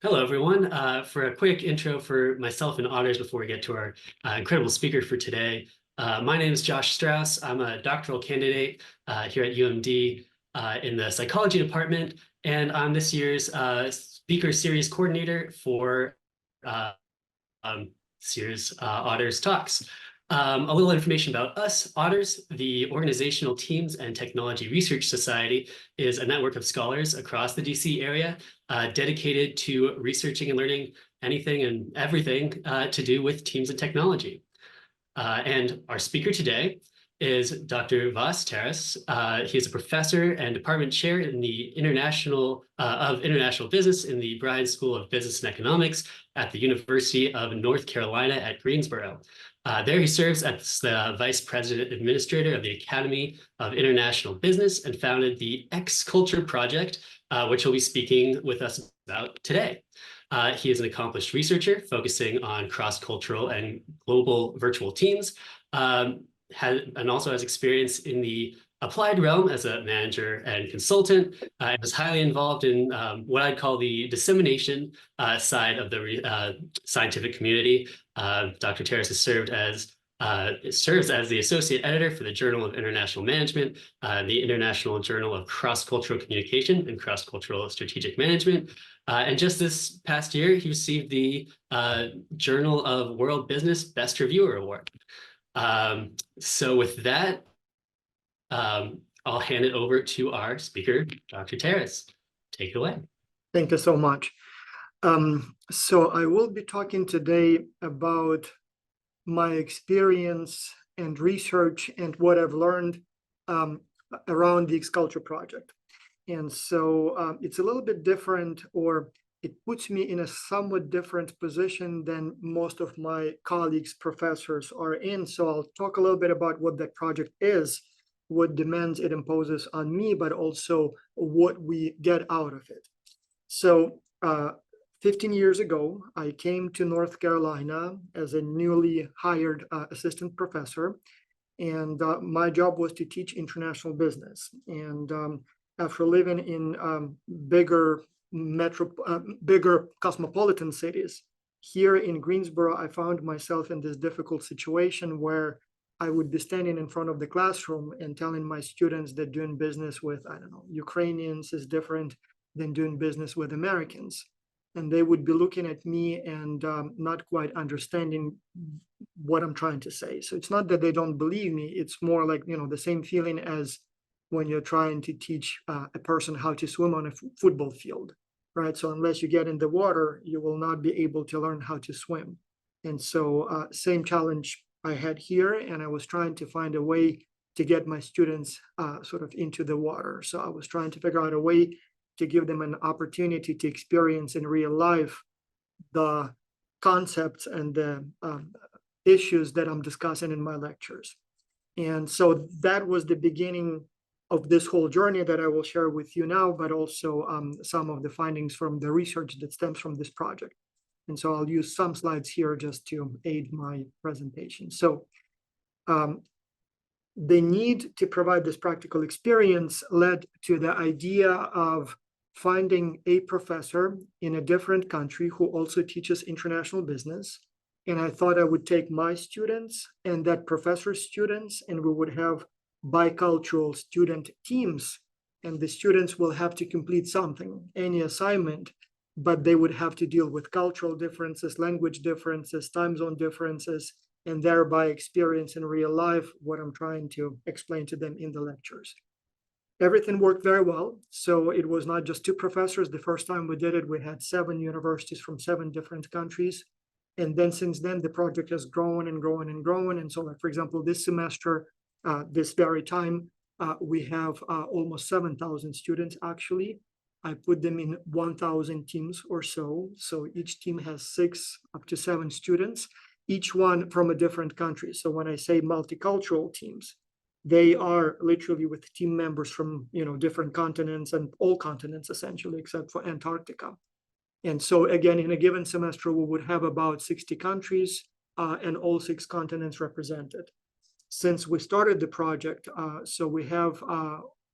Hello, everyone. For a quick intro for myself and Otters before we get to our incredible speaker for today. My name is Josh Strauss. I'm a doctoral candidate here at UMD in the psychology department, and I'm this year's speaker series coordinator for uh, this year's Otters Talks. A little information about us. Otters, the Organizational Teams and Technology Research Society, is a network of scholars across the DC area dedicated to researching and learning anything and everything to do with teams and technology. And our speaker today is Dr. Vas Taras. He is a professor and department chair in the International Business in the Bryan School of Business and Economics at the University of North Carolina at Greensboro. There he serves as the vice president administrator of the Academy of International Business and founded the X Culture Project, which he'll be speaking with us about today. He is an accomplished researcher focusing on cross-cultural and global virtual teams, and also has experience in the applied realm as a manager and consultant, and is highly involved in what I'd call the dissemination side of the scientific community. Dr. Taras has serves as the associate editor for the Journal of International Management, the International Journal of Cross-Cultural Communication and Cross-Cultural Strategic Management. And just this past year, he received the Journal of World Business Best Reviewer Award. So with that, I'll hand it over to our speaker, Dr. Taras. Take it away. Thank you so much. So I will be talking today about my experience and research and what I've learned around the X Culture Project. And so it's a little bit different, or it puts me in a somewhat different position than most of my colleagues, professors are in. So I'll talk a little bit about what that project is, what demands it imposes on me, but also what we get out of it. So 15 years ago, I came to North Carolina as a newly hired assistant professor, and my job was to teach international business. And after living in bigger cosmopolitan cities, here in Greensboro, I found myself in this difficult situation where I would be standing in front of the classroom and telling my students that doing business with, I don't know, Ukrainians is different than doing business with Americans. And they would be looking at me and not quite understanding what I'm trying to say. So it's not that they don't believe me. It's more like, the same feeling as when you're trying to teach a person how to swim on a football field, right? So unless you get in the water, you will not be able to learn how to swim. And so same challenge I had here, and I was trying to find a way to get my students sort of into the water. So I was trying to figure out a way to give them an opportunity to experience in real life the concepts and the issues that I'm discussing in my lectures. And so that was the beginning of this whole journey that I will share with you now, but also some of the findings from the research that stems from this project. And so I'll use some slides here just to aid my presentation. So the need to provide this practical experience led to the idea of finding a professor in a different country who also teaches international business. And I thought I would take my students and that professor's students, and we would have bicultural student teams. And the students will have to complete something, any assignment, but they would have to deal with cultural differences, language differences, time zone differences, and thereby experience in real life what I'm trying to explain to them in the lectures. Everything worked very well. So it was not just two professors. The first time we did it, we had 7 universities from 7 different countries. And then since then, the project has grown and grown and grown. And so, like, for example, this semester, this very time, we have almost 7,000 students, actually. I put them in 1,000 teams or so. So each team has 6 up to 7 students, each one from a different country. So when I say multicultural teams, they are literally with team members from different continents and all continents essentially, except for Antarctica. And so again, in a given semester, we would have about 60 countries and all 6 continents represented. Since we started the project, so we have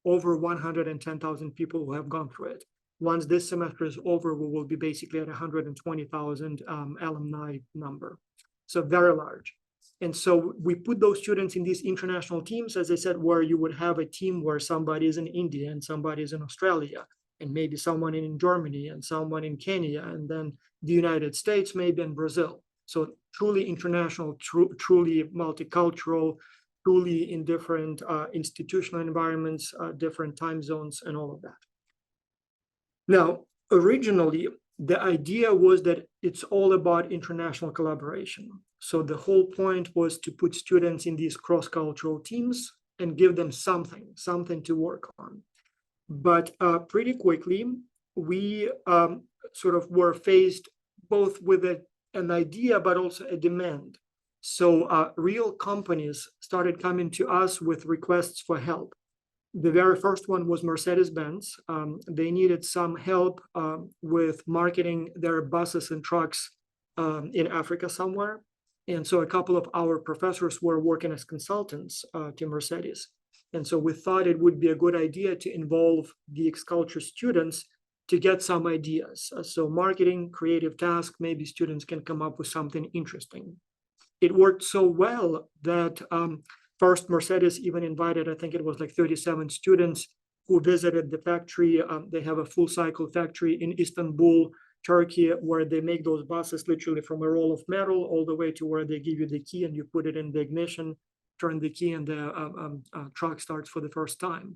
over 110,000 people who have gone through it. Once this semester is over, we will be basically at 120,000 alumni number. So very large. And so we put those students in these international teams, as I said, where you would have a team where somebody is in India and somebody is in Australia, and maybe someone in Germany and someone in Kenya, and then the United States, maybe in Brazil. So truly international, truly multicultural, truly in different institutional environments, different time zones, and all of that. Now, originally, the idea was that it's all about international collaboration. So the whole point was to put students in these cross-cultural teams and give them something to work on. But pretty quickly, we sort of were faced both with an idea, but also a demand. So real companies started coming to us with requests for help. The very first one was Mercedes-Benz. They needed some help with marketing their buses and trucks in Africa somewhere. And so a couple of our professors were working as consultants to Mercedes. And so we thought it would be a good idea to involve the X-Culture students to get some ideas. So marketing, creative task, maybe students can come up with something interesting. It worked so well that first Mercedes even invited, I think it was like 37 students who visited the factory. They have a full cycle factory in Istanbul, Turkey, where they make those buses literally from a roll of metal all the way to where they give you the key and you put it in the ignition, turn the key, and the truck starts for the first time.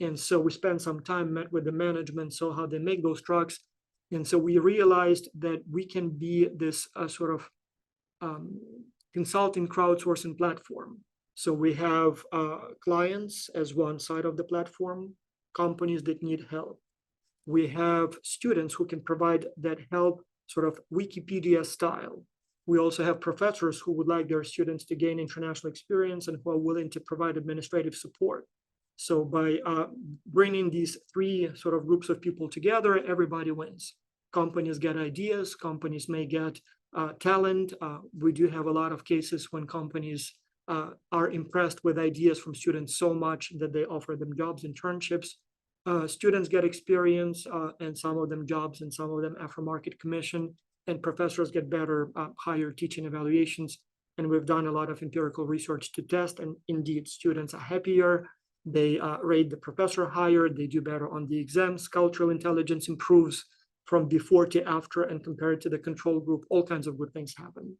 And so we spent some time, met with the management, saw how they make those trucks. And so we realized that we can be this sort of consulting crowdsourcing platform. So we have clients as one side of the platform, companies that need help. We have students who can provide that help sort of Wikipedia style. We also have professors who would like their students to gain international experience and who are willing to provide administrative support. So by bringing these three sort of groups of people together, everybody wins. Companies get ideas, companies may get talent. We do have a lot of cases when companies are impressed with ideas from students so much that they offer them jobs, internships. Students get experience and some of them jobs and some of them aftermarket commission, and professors get better, higher teaching evaluations. And we've done a lot of empirical research to test, and indeed students are happier. They rate the professor higher, they do better on the exams, cultural intelligence improves from before to after, and compared to the control group, all kinds of good things happen.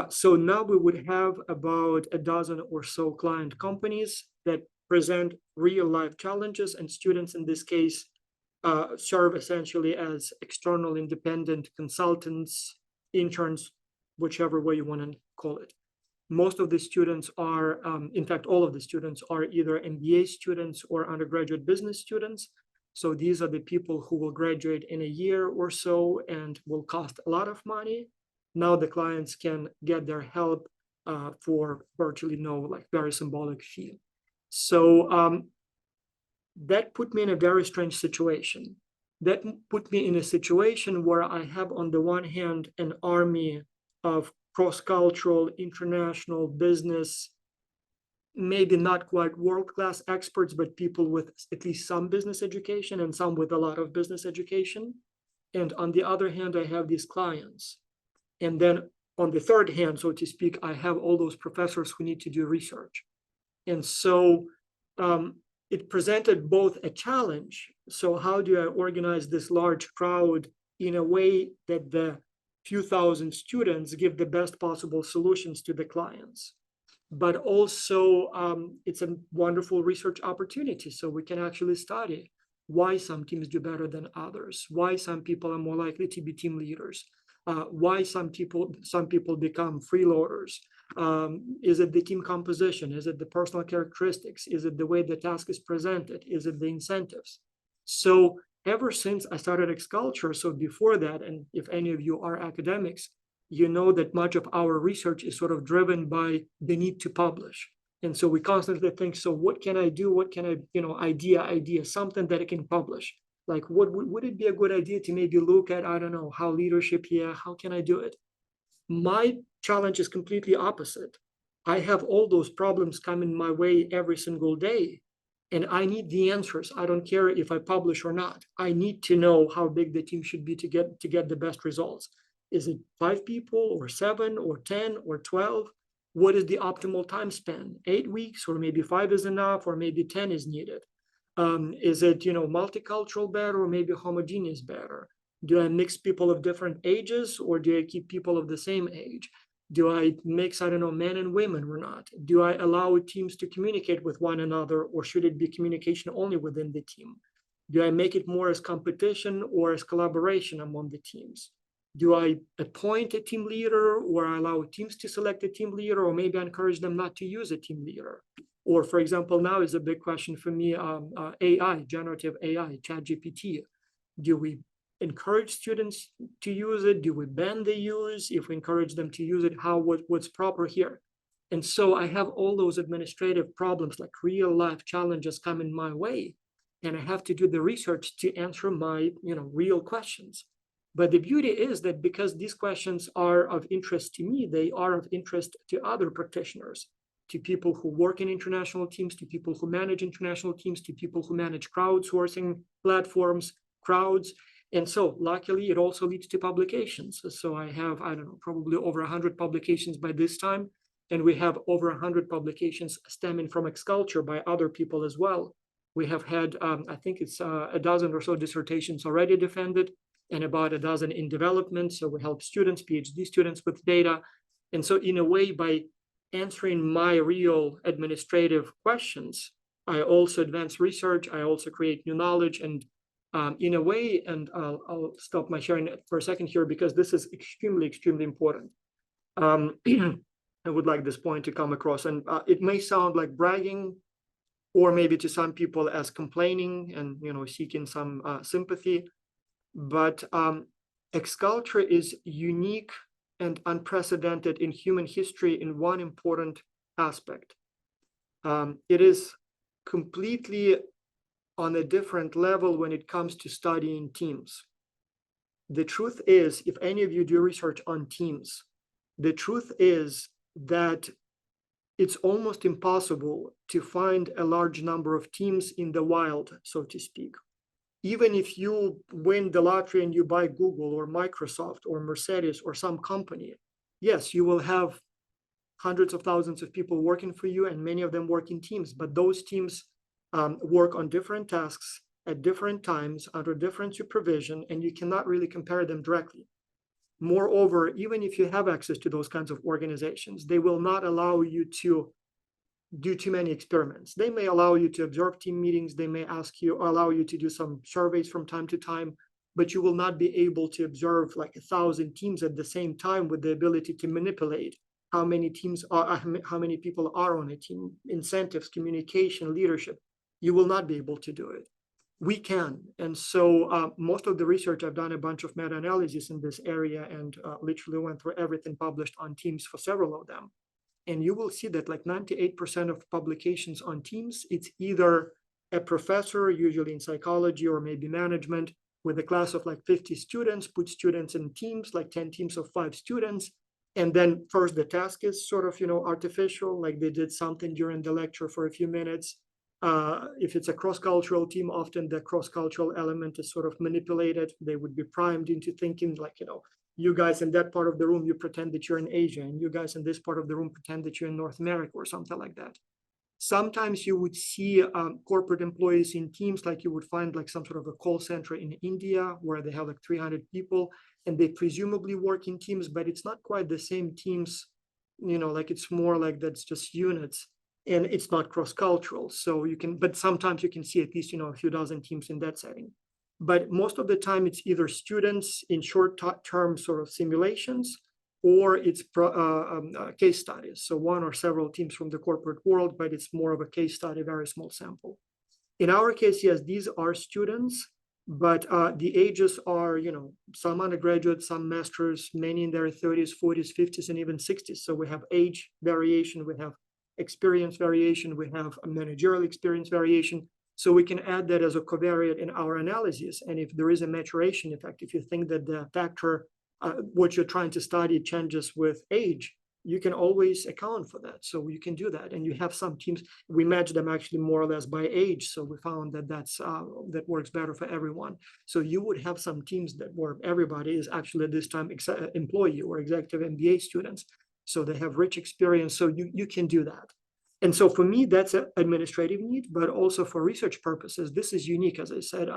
So now we would have about a dozen or so client companies that present real life challenges, and students in this case serve essentially as external independent consultants, interns, whichever way you want to call it. Most of the students are, in fact, all of the students are either MBA students or undergraduate business students. So these are the people who will graduate in a year or so and will cost a lot of money. Now the clients can get their help for virtually no, like very symbolic fee. So that put me in a very strange situation. That put me in a situation where I have on the one hand an army of cross-cultural, international business, maybe not quite world-class experts, but people with at least some business education and some with a lot of business education. And on the other hand, I have these clients. And then on the third hand, so to speak, I have all those professors who need to do research. And so it presented both a challenge. So how do I organize this large crowd in a way that the few thousand students give the best possible solutions to the clients? But also it's a wonderful research opportunity. So we can actually study why some teams do better than others, why some people are more likely to be team leaders, why some people become freeloaders. Is it the team composition? Is it the personal characteristics? Is it the way the task is presented? Is it the incentives? So ever since I started X-Culture, so before that, and if any of you are academics, you know that much of our research is sort of driven by the need to publish. And so we constantly think, so what can I do? What can I, idea, something that I can publish? Like, what would it be a good idea to maybe look at, I don't know, how leadership here, how can I do it? My challenge is completely opposite. I have all those problems coming my way every single day. And I need the answers. I don't care if I publish or not. I need to know how big the team should be to get the best results. Is it 5 people or 7 or 10 or 12? What is the optimal time span? 8 weeks, or maybe 5 is enough, or maybe 10 is needed. Is it, multicultural better, or maybe homogeneous better? Do I mix people of different ages, or do I keep people of the same age? Do I mix, I don't know, men and women or not? Do I allow teams to communicate with one another, or should it be communication only within the team? Do I make it more as competition or as collaboration among the teams? Do I appoint a team leader, or allow teams to select a team leader, or maybe encourage them not to use a team leader? Or, for example, now is a big question for me, AI, generative AI, ChatGPT. Do we encourage students to use it? Do we ban the use? If we encourage them to use it, what's proper here? And so I have all those administrative problems, like real life challenges coming my way, and I have to do the research to answer my real questions. But the beauty is that because these questions are of interest to me, they are of interest to other practitioners, to people who work in international teams, to people who manage international teams, to people who manage crowdsourcing platforms, crowds. And so luckily, it also leads to publications. So I have, I don't know, probably over 100 publications by this time. And we have over 100 publications stemming from X-Culture by other people as well. We have had, I think it's a dozen or so dissertations already defended, and about a dozen in development. So we help students, PhD students, with data. And so in a way, by answering my real administrative questions, I also advance research, I also create new knowledge, and in a way, and I'll stop my sharing for a second here, because this is extremely, extremely important. I would like this point to come across, and it may sound like bragging, or maybe to some people as complaining and seeking some sympathy, but X-Culture is unique and unprecedented in human history in one important aspect. It is completely on a different level when it comes to studying teams. The truth is, if any of you do research on teams, the truth is that it's almost impossible to find a large number of teams in the wild, so to speak. Even if you win the lottery and you buy Google or Microsoft or Mercedes or some company, yes, you will have hundreds of thousands of people working for you, and many of them work in teams, but those teams work on different tasks at different times under different supervision, and you cannot really compare them directly. Moreover, even if you have access to those kinds of organizations, they will not allow you to do too many experiments. They may allow you to observe team meetings. They may allow you to do some surveys from time to time, but you will not be able to observe like 1,000 teams at the same time with the ability to manipulate how many teams are, how many people are on a team, incentives, communication, leadership. You will not be able to do it. We can. And so most of the research, I've done a bunch of meta-analysis in this area, and literally went through everything published on teams for several of them. And you will see that like 98% of publications on teams, it's either a professor, usually in psychology or maybe management, with a class of like 50 students, put students in teams, like 10 teams of 5 students. And then first the task is sort of, artificial, like they did something during the lecture for a few minutes. If it's a cross-cultural team, often the cross-cultural element is sort of manipulated. They would be primed into thinking like, you guys in that part of the room, you pretend that you're in Asia, and you guys in this part of the room pretend that you're in North America or something like that. Sometimes you would see corporate employees in teams, like you would find like some sort of a call center in India where they have like 300 people, and they presumably work in teams, but it's not quite the same teams, like it's more like that's just units, and it's not cross-cultural. So you can, but sometimes you can see at least, a few dozen teams in that setting. But most of the time, it's either students in short-term sort of simulations, or it's case studies. So one or several teams from the corporate world, but it's more of a case study, very small sample. In our case, yes, these are students, but the ages are, some undergraduates, some masters, many in their 30s, 40s, 50s, and even 60s. So we have age variation, we have experience variation, we have a managerial experience variation. So we can add that as a covariate in our analysis. And if there is a maturation effect, if you think that the factor, what you're trying to study changes with age, you can always account for that. So you can do that. And you have some teams, we match them actually more or less by age. So we found that that works better for everyone. So you would have some teams that where everybody is actually at this time employee or executive MBA students. So they have rich experience. So you can do that. And so for me, that's an administrative need, but also for research purposes, this is unique. As I said,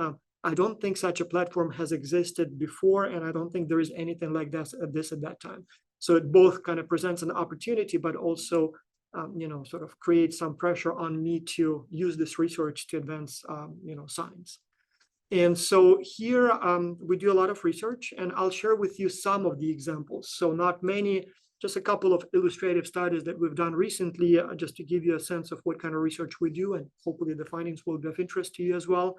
I don't think such a platform has existed before, and I don't think there is anything like this at that time. So it both kind of presents an opportunity, but also, sort of creates some pressure on me to use this research to advance, science. And so here we do a lot of research, and I'll share with you some of the examples. So not many, just a couple of illustrative studies that we've done recently, just to give you a sense of what kind of research we do, and hopefully the findings will be of interest to you as well.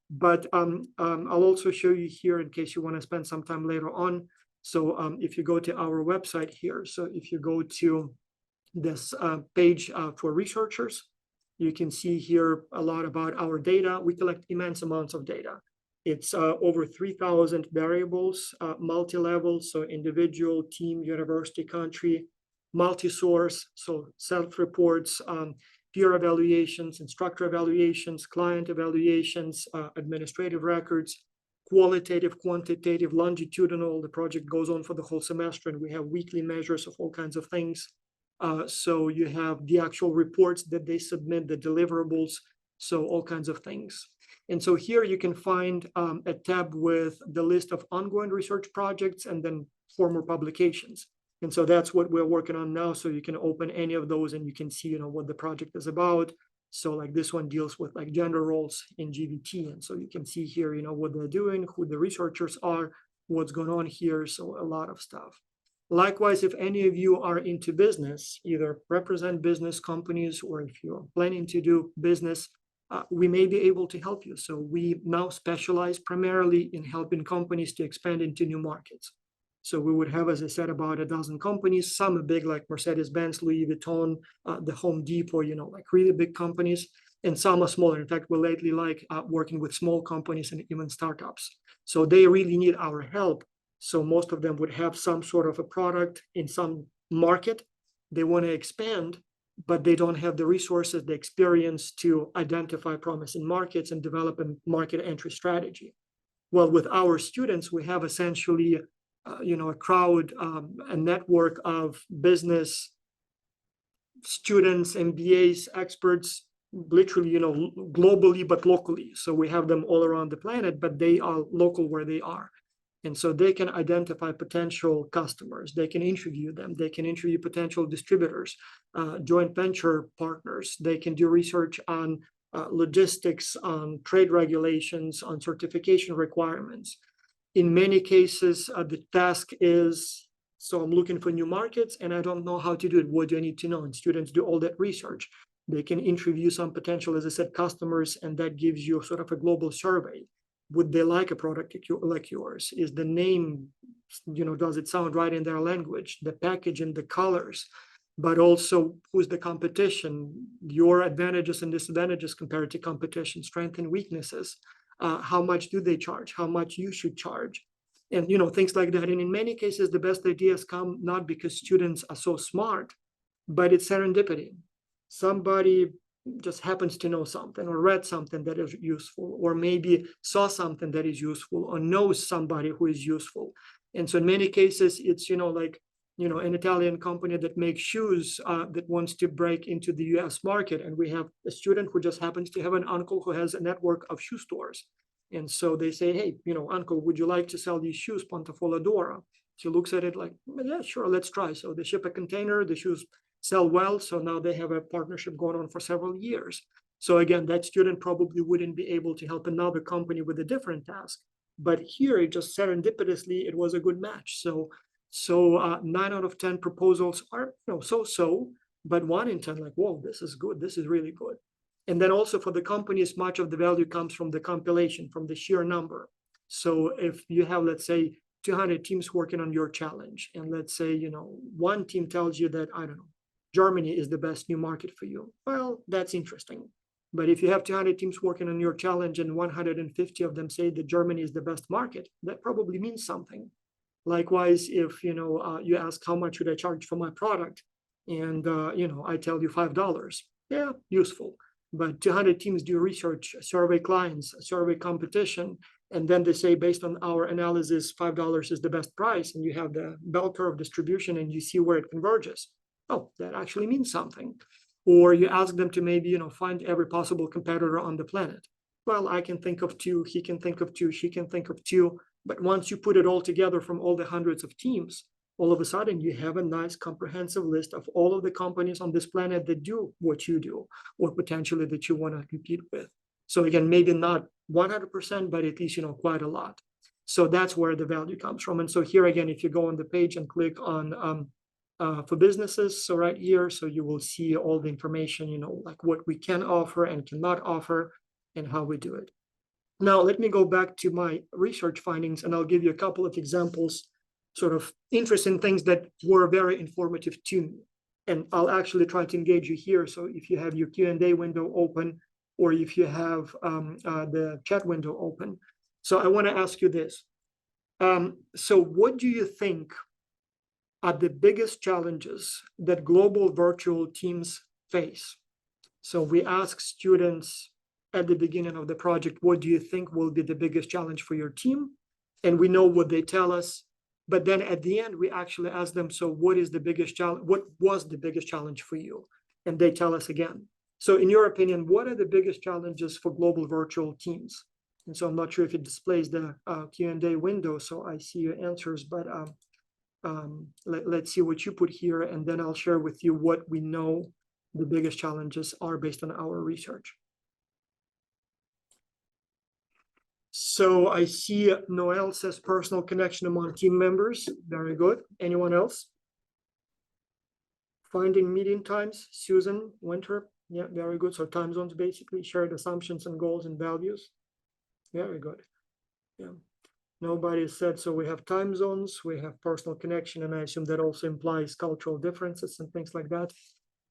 But I'll also show you here in case you want to spend some time later on. So if you go to our website here, so if you go to this page for researchers, you can see here a lot about our data. We collect immense amounts of data. It's over 3,000 variables, multi-level, so individual, team, university, country, multi-source, so self-reports, peer evaluations, instructor evaluations, client evaluations, administrative records, qualitative, quantitative, longitudinal. The project goes on for the whole semester, and we have weekly measures of all kinds of things. So you have the actual reports that they submit, the deliverables, so all kinds of things. And so here you can find a tab with the list of ongoing research projects and then former publications. And so that's what we're working on now. So you can open any of those and you can see, what the project is about. So like this one deals with like gender roles in GVT. And so you can see here, what they're doing, who the researchers are, what's going on here. So a lot of stuff. Likewise, if any of you are into business, either represent business companies or if you're planning to do business, we may be able to help you. So we now specialize primarily in helping companies to expand into new markets. So we would have, as I said, about a dozen companies, some big like Mercedes-Benz, Louis Vuitton, the Home Depot, like really big companies, and some are smaller. In fact, we lately like working with small companies and even startups. So they really need our help. So most of them would have some sort of a product in some market. They want to expand, but they don't have the resources, the experience to identify promising markets and develop a market entry strategy. Well, with our students, we have essentially a crowd, a network of business students, MBAs, experts, literally, globally, but locally. So we have them all around the planet, but they are local where they are. And so they can identify potential customers. They can interview them. They can interview potential distributors, joint venture partners. They can do research on logistics, on trade regulations, on certification requirements. In many cases, the task is, so I'm looking for new markets and I don't know how to do it. What do I need to know? And students do all that research. They can interview some potential, as I said, customers, and that gives you sort of a global survey. Would they like a product like yours? Is the name, does it sound right in their language? The package and the colors, but also who's the competition, your advantages and disadvantages compared to competition, strengths and weaknesses. How much do they charge? How much you should charge? And, things like that. And in many cases, the best ideas come not because students are so smart, but it's serendipity. Somebody just happens to know something or read something that is useful, or maybe saw something that is useful or knows somebody who is useful. And so in many cases, it's, an Italian company that makes shoes that wants to break into the US market. And we have a student who just happens to have an uncle who has a network of shoe stores. And so they say, hey, uncle, would you like to sell these shoes, Pontefola Dora? She looks at it like, yeah, sure, let's try. So they ship a container, the shoes sell well. So now they have a partnership going on for several years. So again, that student probably wouldn't be able to help another company with a different task. But here, it just serendipitously, it was a good match. So 9 out of 10 proposals are so-so, but 1 in 10, like, whoa, this is good. This is really good. And then also for the companies, much of the value comes from the compilation, from the sheer number. So if you have, let's say, 200 teams working on your challenge, and let's say, one team tells you that, I don't know, Germany is the best new market for you. Well, that's interesting. But if you have 200 teams working on your challenge and 150 of them say that Germany is the best market, that probably means something. Likewise, if you ask how much should I charge for my product, and I tell you $5, yeah, useful. But 200 teams do research, survey clients, survey competition, and then they say based on our analysis, $5 is the best price, and you have the bell curve distribution, and you see where it converges. Oh, that actually means something. Or you ask them to maybe find every possible competitor on the planet. Well, I can think of two, he can think of two, she can think of two. But once you put it all together from all the hundreds of teams, all of a sudden you have a nice comprehensive list of all of the companies on this planet that do what you do, or potentially that you want to compete with. So again, maybe not 100%, but at least quite a lot. So that's where the value comes from. And so here again, if you go on the page and click on for businesses, so right here, so you will see all the information, like what we can offer and cannot offer and how we do it. Now, let me go back to my research findings, and I'll give you a couple of examples, sort of interesting things that were very informative to me. And I'll actually try to engage you here. So if you have your Q&A window open, or if you have the chat window open. So I want to ask you this. So what do you think are the biggest challenges that global virtual teams face? So we ask students at the beginning of the project, what do you think will be the biggest challenge for your team? And we know what they tell us. But then at the end, we actually ask them, so what is the biggest challenge? What was the biggest challenge for you? And they tell us again. So in your opinion, what are the biggest challenges for global virtual teams? And so I'm not sure if it displays the Q&A window, so I see your answers, but let's see what you put here, and then I'll share with you what we know the biggest challenges are based on our research. So I see Noel says personal connection among team members. Very good. Anyone else? Finding meeting times. Susan Winter. Yeah, very good. So time zones, basically shared assumptions and goals and values. Very good. Yeah. Nobody said, so we have time zones, we have personal connection, and I assume that also implies cultural differences and things like that.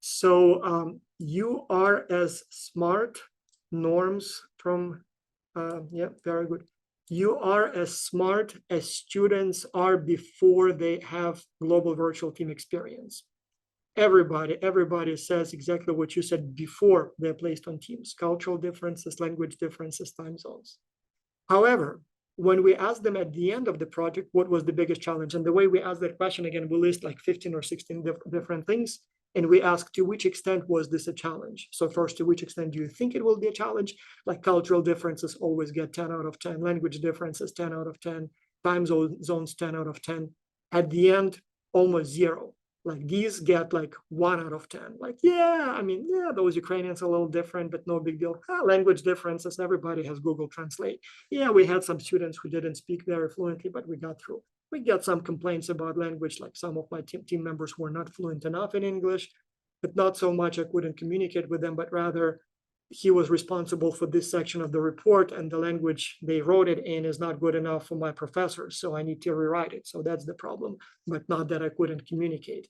So you are as smart, norms from, yeah, very good. You are as smart as students are before they have global virtual team experience. Everybody says exactly what you said before they're placed on teams: cultural differences, language differences, time zones. However, when we ask them at the end of the project, what was the biggest challenge? And the way we ask that question, again, we list like 15 or 16 different things. And we ask, to which extent was this a challenge? So first, to which extent do you think it will be a challenge? Like cultural differences always get 10 out of 10, language differences 10 out of 10, time zones 10 out of 10. At the end, almost 0. Like these get like 1 out of 10. Like, yeah, I mean, yeah, those Ukrainians are a little different, but no big deal. Language differences, everybody has Google Translate. Yeah, we had some students who didn't speak very fluently, but we got through. We got some complaints about language, like some of my team members were not fluent enough in English, but not so much I couldn't communicate with them, but rather he was responsible for this section of the report, and the language they wrote it in is not good enough for my professors, so I need to rewrite it. So that's the problem, but not that I couldn't communicate.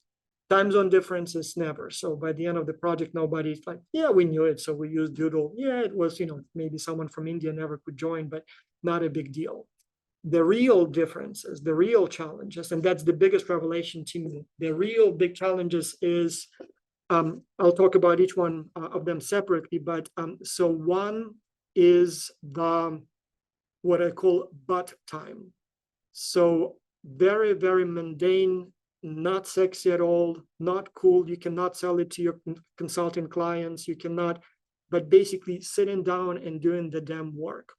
Time zone differences, never. So by the end of the project, nobody's like, yeah, we knew it, so we used Doodle. Yeah, it was, maybe someone from India never could join, but not a big deal. The real differences, the real challenges, and that's the biggest revelation to me. The real big challenges is, I'll talk about each one of them separately, but so one is the, what I call but time. So very, very mundane, not sexy at all, not cool. You cannot sell it to your consulting clients. You cannot, but basically sitting down and doing the damn work.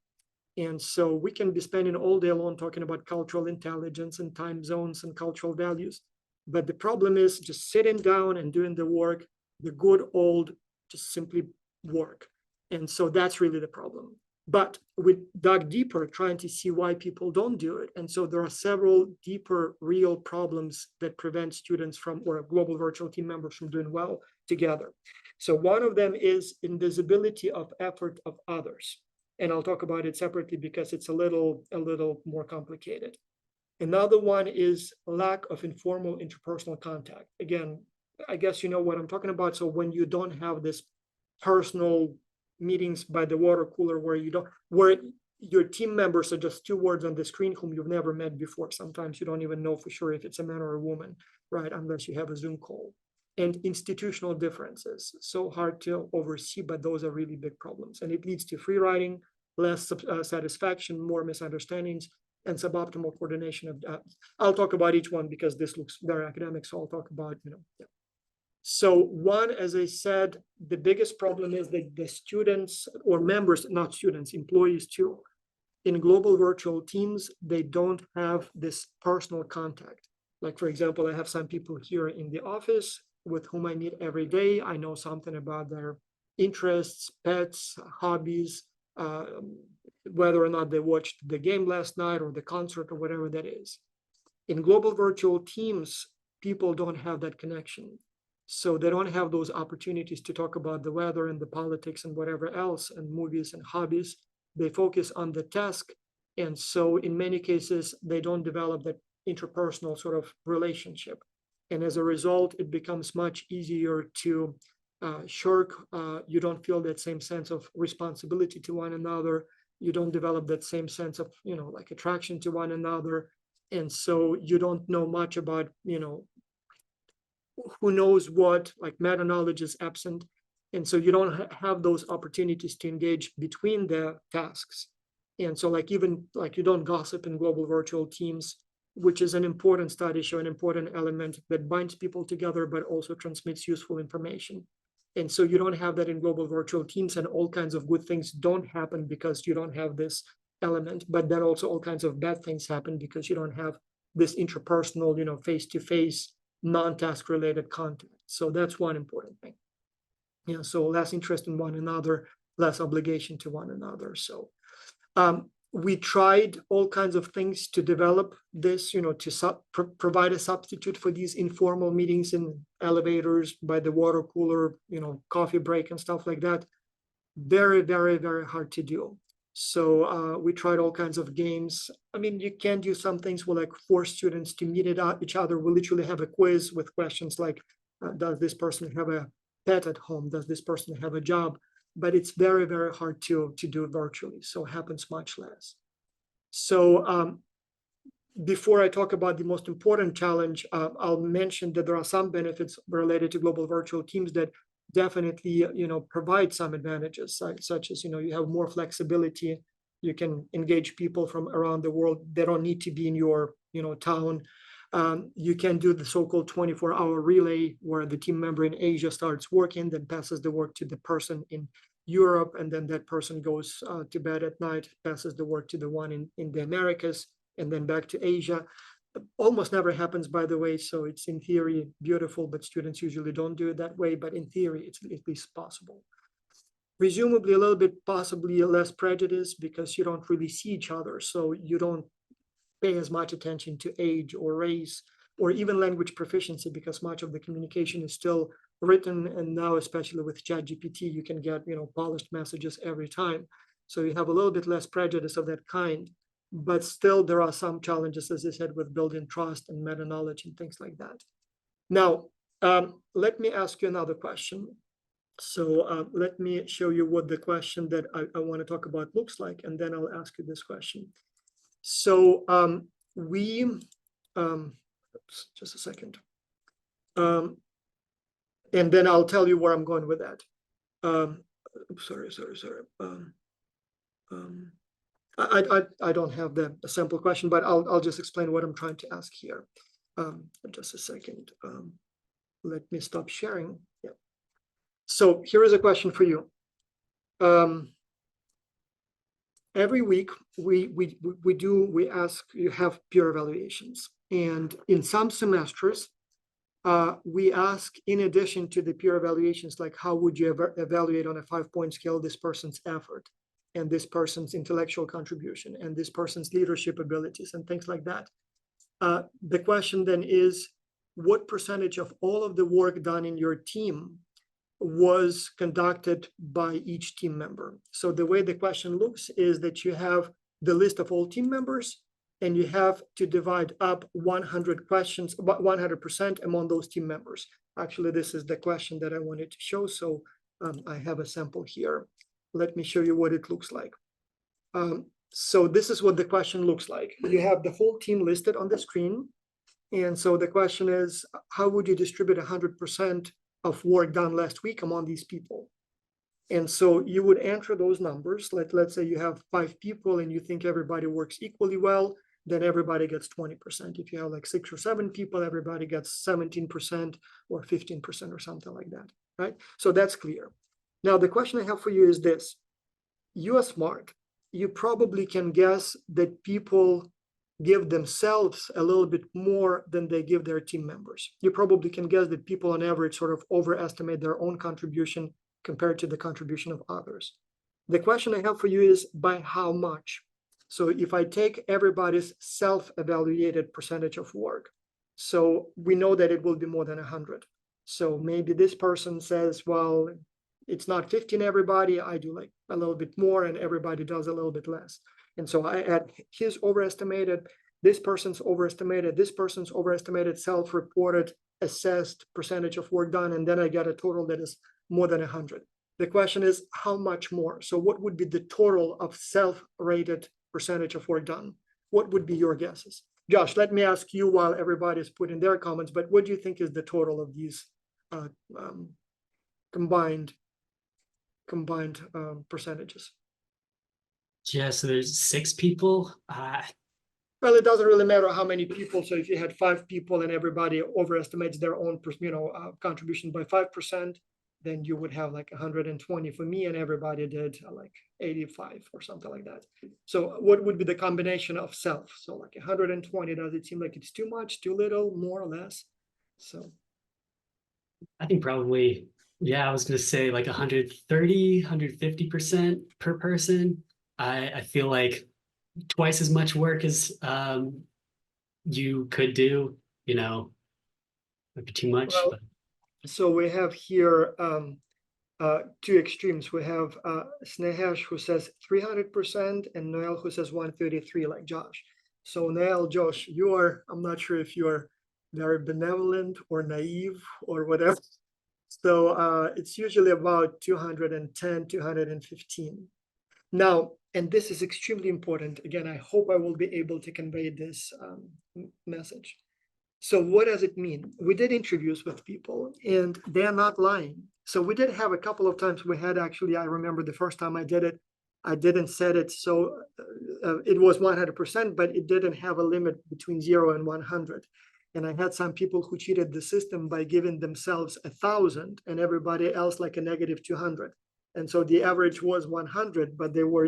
And so we can be spending all day long talking about cultural intelligence and time zones and cultural values. But the problem is just sitting down and doing the work, the good old, just simply work. And so that's really the problem. But we dug deeper, trying to see why people don't do it. And so there are several deeper, real problems that prevent students from, or global virtual team members from doing well together. So one of them is invisibility of effort of others. And I'll talk about it separately because it's a little more complicated. Another one is lack of informal interpersonal contact. Again, I guess you know what I'm talking about. So when you don't have this personal meetings by the water cooler where your team members are just two words on the screen whom you've never met before. Sometimes you don't even know for sure if it's a man or a woman, right? Unless you have a Zoom call. And institutional differences, so hard to oversee, but those are really big problems. And it leads to free riding, less satisfaction, more misunderstandings, and suboptimal coordination of. I'll talk about each one because this looks very academic, so I'll talk about, yeah. So one, as I said, the biggest problem is that the students or members, not students, employees too, in global virtual teams, they don't have this personal contact. Like, for example, I have some people here in the office with whom I meet every day. I know something about their interests, pets, hobbies, whether or not they watched the game last night or the concert or whatever that is. In global virtual teams, people don't have that connection. So they don't have those opportunities to talk about the weather and the politics and whatever else and movies and hobbies. They focus on the task. And so in many cases, they don't develop that interpersonal sort of relationship. And as a result, it becomes much easier to shirk. You don't feel that same sense of responsibility to one another. You don't develop that same sense of, like attraction to one another. And so you don't know much about, who knows what, like meta knowledge is absent. And so you don't have those opportunities to engage between the tasks. And so even you don't gossip in global virtual teams, which is an important study show, an important element that binds people together, but also transmits useful information. And so you don't have that in global virtual teams, and all kinds of good things don't happen because you don't have this element, but then also all kinds of bad things happen because you don't have this interpersonal, face-to-face, non-task related content. So that's one important thing. So less interest in one another, less obligation to one another. So we tried all kinds of things to develop this, to provide a substitute for these informal meetings in elevators, by the water cooler, coffee break and stuff like that. Very, very, very hard to do. So we tried all kinds of games. I mean, you can do some things where force students to meet each other. We literally have a quiz with questions like, does this person have a pet at home? Does this person have a job? But it's very, very hard to do virtually. So it happens much less. So before I talk about the most important challenge, I'll mention that there are some benefits related to global virtual teams that definitely, provide some advantages, such as, you have more flexibility. You can engage people from around the world. They don't need to be in your, town. You can do the so-called 24-hour relay, where the team member in Asia starts working, then passes the work to the person in Europe, and then that person goes to bed at night, passes the work to the one in the Americas, and then back to Asia. Almost never happens, by the way, so it's in theory beautiful, but students usually don't do it that way, but in theory, it's at least possible. Presumably a little bit, possibly less prejudice, because you don't really see each other, so you don't pay as much attention to age or race or even language proficiency, because much of the communication is still written, and now especially with ChatGPT, you can get polished messages every time, so you have a little bit less prejudice of that kind. But still, there are some challenges, as I said, with building trust and meta knowledge and things like that. Now, let me ask you another question. So let me show you what the question that I want to talk about looks like, and then I'll ask you this question. So just a second. And then I'll tell you where I'm going with that. Sorry. I don't have the sample question, but I'll just explain what I'm trying to ask here. Just a second. Let me stop sharing. Yeah. So here is a question for you. Every week we ask, you have peer evaluations, and in some semesters we ask, in addition to the peer evaluations, like how would you evaluate on a 5-point scale this person's effort, and this person's intellectual contribution, and this person's leadership abilities, and things like that. The question then is, what percentage of all of the work done in your team was conducted by each team member? So the way the question looks is that you have the list of all team members, and you have to divide up 100 questions, 100% among those team members. Actually, this is the question that I wanted to show. So I have a sample here. Let me show you what it looks like. So this is what the question looks like. You have the whole team listed on the screen. And so the question is, how would you distribute 100% of work done last week among these people? And so you would enter those numbers. Let's say you have 5 people and you think everybody works equally well, then everybody gets 20%. If you have like 6 or 7 people, everybody gets 17% or 15% or something like that, right? So that's clear. Now, the question I have for you is this. You are smart. You probably can guess that people give themselves a little bit more than they give their team members. You probably can guess that people on average sort of overestimate their own contribution compared to the contribution of others. The question I have for you is by how much? So if I take everybody's self-evaluated percentage of work, so we know that it will be more than 100. So maybe this person says, well, it's not 15 everybody, I do like a little bit more and everybody does a little bit less. And so I add his overestimated, this person's overestimated, self-reported, assessed percentage of work done, and then I get a total that is more than 100. The question is how much more? So what would be the total of self-rated percentage of work done? What would be your guesses? Josh, let me ask you while everybody's putting their comments, but what do you think is the total of these combined percentages? Yeah, so there's 6 people. Well, it doesn't really matter how many people. So if you had 5 people and everybody overestimates their own, contribution by 5%, then you would have like 120 for me, and everybody did like 85 or something like that. So what would be the combination of self? So like 120, does it seem like it's too much, too little, more or less? So I think probably, yeah, I was going to say like 130, 150% per person. I feel like twice as much work as you could do, might be too much. well, But so we have here 2 extremes. We have Snehesh who says 300% and Noel who says 133 like Josh. So Noel, Josh, I'm not sure if you're very benevolent or naive or whatever. So it's usually about 210, 215. Now, and this is extremely important. Again, I hope I will be able to convey this message. So what does it mean? We did interviews with people and they're not lying. So we did have a couple of times we had actually, I remember the first time I did it, I didn't set it so it was 100%, but it didn't have a limit between 0 and 100. And I had some people who cheated the system by giving themselves 1,000 and everybody else like a negative 200. And so the average was 100, but they were,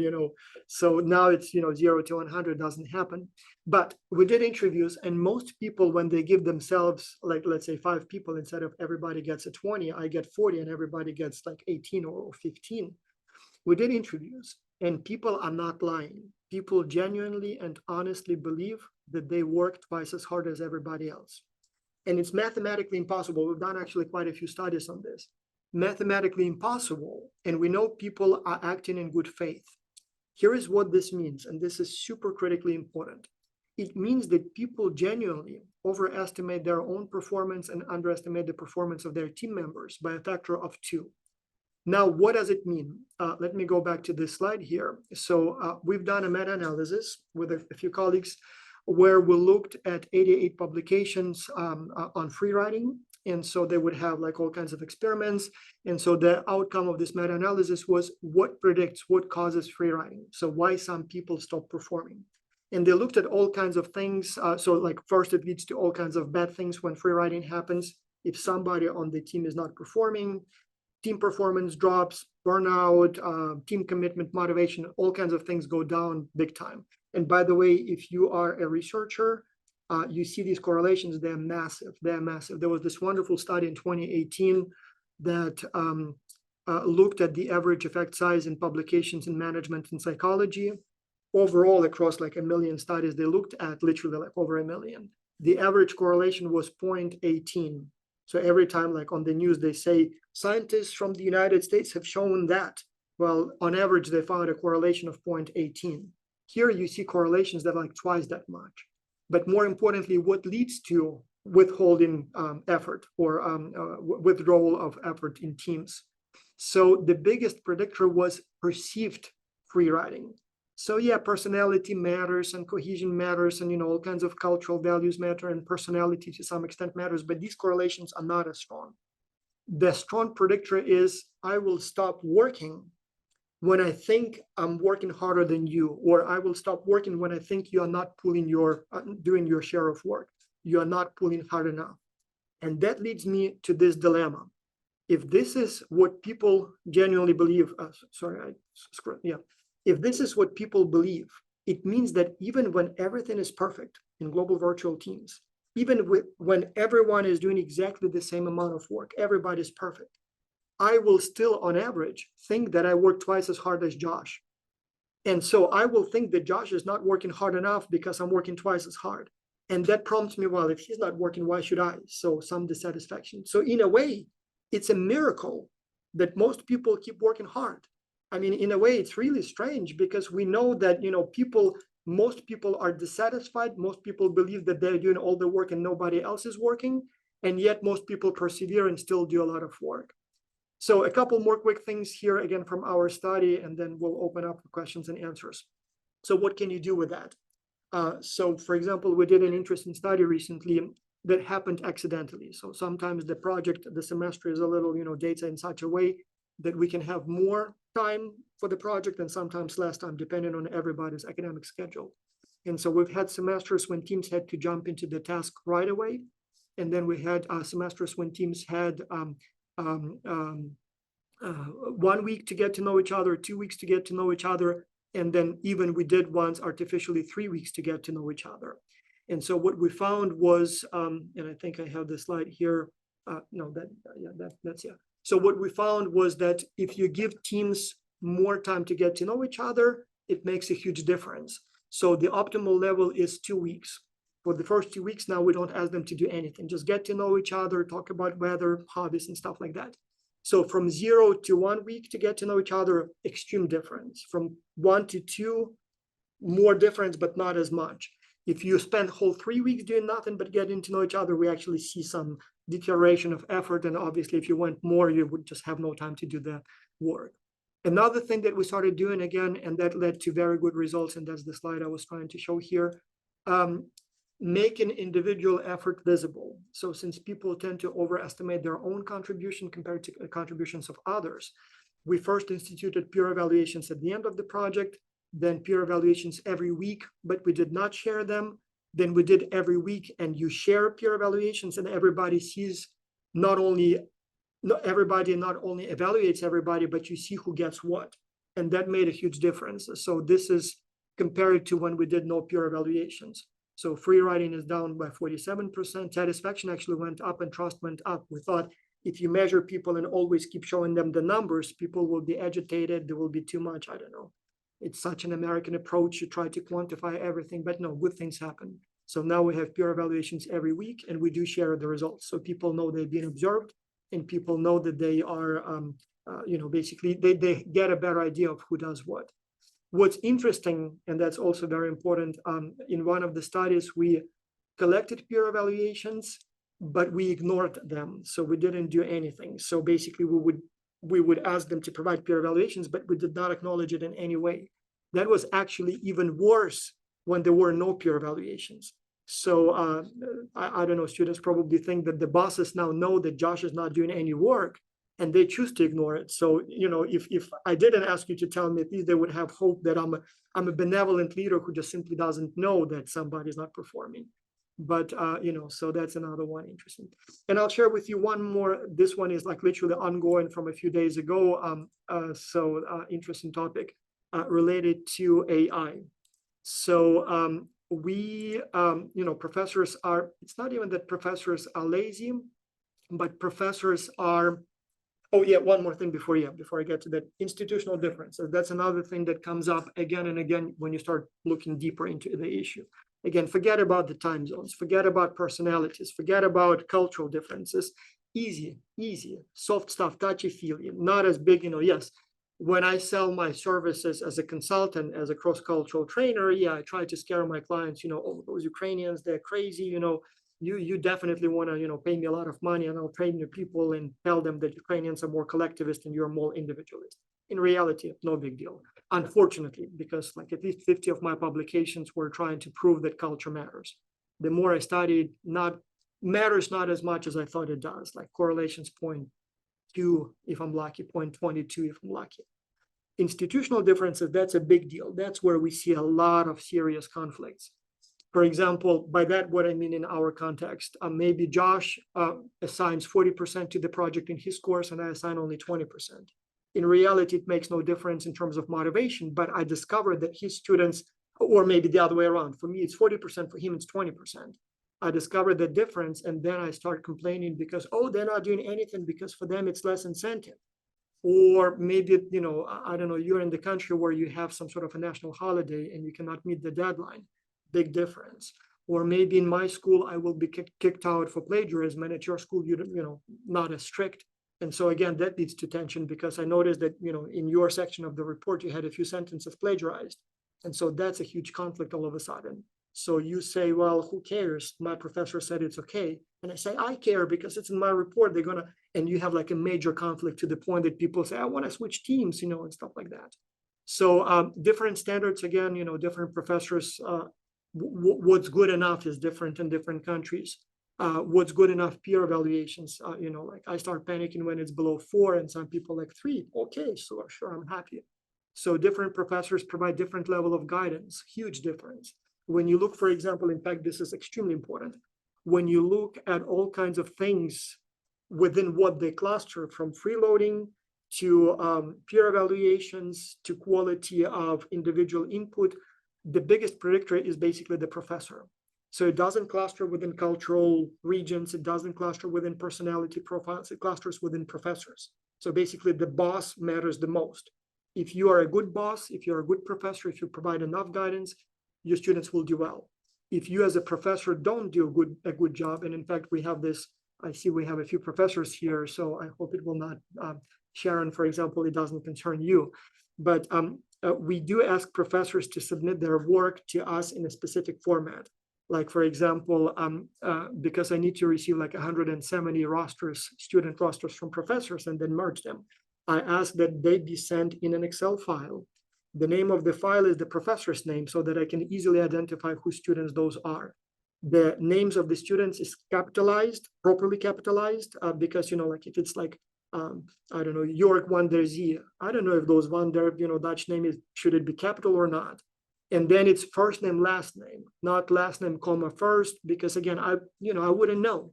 so now it's, 0 to 100 doesn't happen. But we did interviews, and most people, when they give themselves, like, let's say 5 people, instead of everybody gets a 20, I get 40 and everybody gets like 18 or 15. We did interviews, and people are not lying. People genuinely and honestly believe that they work twice as hard as everybody else. And it's mathematically impossible. We've done actually quite a few studies on this. Mathematically impossible, and we know people are acting in good faith. Here is what this means, and this is super critically important. It means that people genuinely overestimate their own performance and underestimate the performance of their team members by a factor of 2. Now, what does it mean? Let me go back to this slide here. So we've done a meta-analysis with a few colleagues where we looked at 88 publications on free riding. And so they would have like all kinds of experiments. And so the outcome of this meta-analysis was what predicts what causes free riding. So why some people stop performing. And they looked at all kinds of things. So like first, it leads to all kinds of bad things when free riding happens. If somebody on the team is not performing, team performance drops, burnout, team commitment, motivation, all kinds of things go down big time. And by the way, if you are a researcher, you see these correlations, they're massive, they're massive. There was this wonderful study in 2018 that looked at the average effect size in publications in management and psychology. Overall, across like 1 million studies, they looked at literally like over 1 million. The average correlation was 0.18. So every time like on the news, they say, scientists from the United States have shown that. Well, on average, they found a correlation of 0.18. Here you see correlations that are like twice that much. But more importantly, what leads to withholding effort or withdrawal of effort in teams. So the biggest predictor was perceived free riding. So yeah, personality matters and cohesion matters, and all kinds of cultural values matter, and personality to some extent matters, but these correlations are not as strong. The strong predictor is I will stop working when I think I'm working harder than you, or I will stop working when I think you are not pulling doing your share of work. You are not pulling hard enough. And that leads me to this dilemma. If this is what people genuinely believe, if this is what people believe, it means that even when everything is perfect in global virtual teams, even when everyone is doing exactly the same amount of work, everybody's perfect, I will still, on average, think that I work twice as hard as Josh. And so I will think that Josh is not working hard enough because I'm working twice as hard. And that prompts me, well, if he's not working, why should I? So some dissatisfaction. So in a way, it's a miracle that most people keep working hard. I mean, in a way, it's really strange because we know that, most people are dissatisfied. Most people believe that they're doing all the work and nobody else is working. And yet most people persevere and still do a lot of work. So a couple more quick things here, again, from our study, and then we'll open up for questions and answers. So what can you do with that? So for example, we did an interesting study recently that happened accidentally. So sometimes the semester is a little, data in such a way that we can have more time for the project and sometimes less time, depending on everybody's academic schedule. And so we've had semesters when teams had to jump into the task right away. And then we had semesters when teams had 1 week to get to know each other, 2 weeks to get to know each other, and then even we did once artificially 3 weeks to get to know each other. And so what we found was, and I think I have the slide here. So what we found was that if you give teams more time to get to know each other, it makes a huge difference. So the optimal level is 2 weeks. For the first 2 weeks, now we don't ask them to do anything, just get to know each other, talk about weather, hobbies, and stuff like that. So from 0 to 1 week to get to know each other, extreme difference. From 1 to 2, more difference, but not as much. If you spend whole 3 weeks doing nothing but getting to know each other, we actually see some deterioration of effort. And obviously, if you went more, you would just have no time to do the work. Another thing that we started doing again, and that led to very good results, and that's the slide I was trying to show here, make an individual effort visible. So since people tend to overestimate their own contribution compared to contributions of others, we first instituted peer evaluations at the end of the project, then peer evaluations every week, but we did not share them. Then we did every week, and you share peer evaluations, and everybody sees everybody not only evaluates everybody, but you see who gets what. And that made a huge difference. So this is compared to when we did no peer evaluations. So free writing is down by 47%. Satisfaction actually went up and trust went up. We thought if you measure people and always keep showing them the numbers, people will be agitated. There will be too much. I don't know. It's such an American approach. You try to quantify everything, but no, good things happen. So now we have peer evaluations every week, and we do share the results. So people know they've been observed, and people know that they are, basically they get a better idea of who does what. What's interesting, and that's also very important, in one of the studies, we collected peer evaluations, but we ignored them. So we didn't do anything. So basically, we would ask them to provide peer evaluations, but we did not acknowledge it in any way. That was actually even worse when there were no peer evaluations. So I don't know, students probably think that the bosses now know that Josh is not doing any work, and they choose to ignore it. So, if I didn't ask you to tell me, at least they would have hope that I'm a benevolent leader who just simply doesn't know that somebody's not performing. But, so that's another one interesting. And I'll share with you one more. This one is like literally ongoing from a few days ago. Interesting topic related to AI. So professors it's not even that professors are lazy, but professors are, oh yeah, one more thing before I get to that, institutional differences. That's another thing that comes up again and again when you start looking deeper into the issue. Again, forget about the time zones, forget about personalities, forget about cultural differences. Easy, soft stuff, touchy-feely, not as big, yes. When I sell my services as a consultant, as a cross-cultural trainer, yeah, I try to scare my clients, oh, those Ukrainians, they're crazy, you definitely want to, pay me a lot of money and I'll train your people and tell them that Ukrainians are more collectivist and you're more individualist. In reality, no big deal. Unfortunately, because like at least 50 of my publications were trying to prove that culture matters. The more I studied, matters not as much as I thought it does. Like correlations 0.2 if I'm lucky, 0.22 if I'm lucky. Institutional differences, that's a big deal. That's where we see a lot of serious conflicts. For example, by that, what I mean in our context, maybe Josh assigns 40% to the project in his course and I assign only 20%. In reality, it makes no difference in terms of motivation, but I discovered that his students, or maybe the other way around, for me, it's 40%, for him, it's 20%. I discovered the difference and then I start complaining because, oh, they're not doing anything because for them, it's less incentive. Or maybe, I don't know, you're in the country where you have some sort of a national holiday and you cannot meet the deadline. Big difference. Or maybe in my school, I will be kicked out for plagiarism, and at your school, not as strict. And so again, that leads to tension because I noticed that, in your section of the report, you had a few sentences plagiarized. And so that's a huge conflict all of a sudden. So you say, well, who cares? My professor said it's okay. And I say, I care because it's in my report. And you have like a major conflict to the point that people say, I want to switch teams, and stuff like that. So different standards, again, different professors, what's good enough is different in different countries. What's good enough peer evaluations, like I start panicking when it's below 4 and some people like 3. Okay, so sure, I'm happy. So different professors provide different level of guidance, huge difference. When you look, for example, in fact, this is extremely important. When you look at all kinds of things within what they cluster, from freeloading to peer evaluations to quality of individual input, the biggest predictor is basically the professor. So it doesn't cluster within cultural regions, it doesn't cluster within personality profiles, it clusters within professors. So basically the boss matters the most. If you are a good boss, if you're a good professor, if you provide enough guidance, your students will do well. If you as a professor don't do a good job, and in fact, we have this, I see we have a few professors here, so I hope it will not, Sharon, for example, it doesn't concern you, but we do ask professors to submit their work to us in a specific format. Like, for example, because I need to receive like 170 student rosters from professors and then merge them, I ask that they be sent in an Excel file. The name of the file is the professor's name so that I can easily identify whose students those are. The names of the students is capitalized, properly capitalized, because, like if it's like, I don't know, York van der Zee, I don't know if those van der, Dutch name is, should it be capital or not? And then it's first name, last name, not last name, comma, first, because again, I wouldn't know.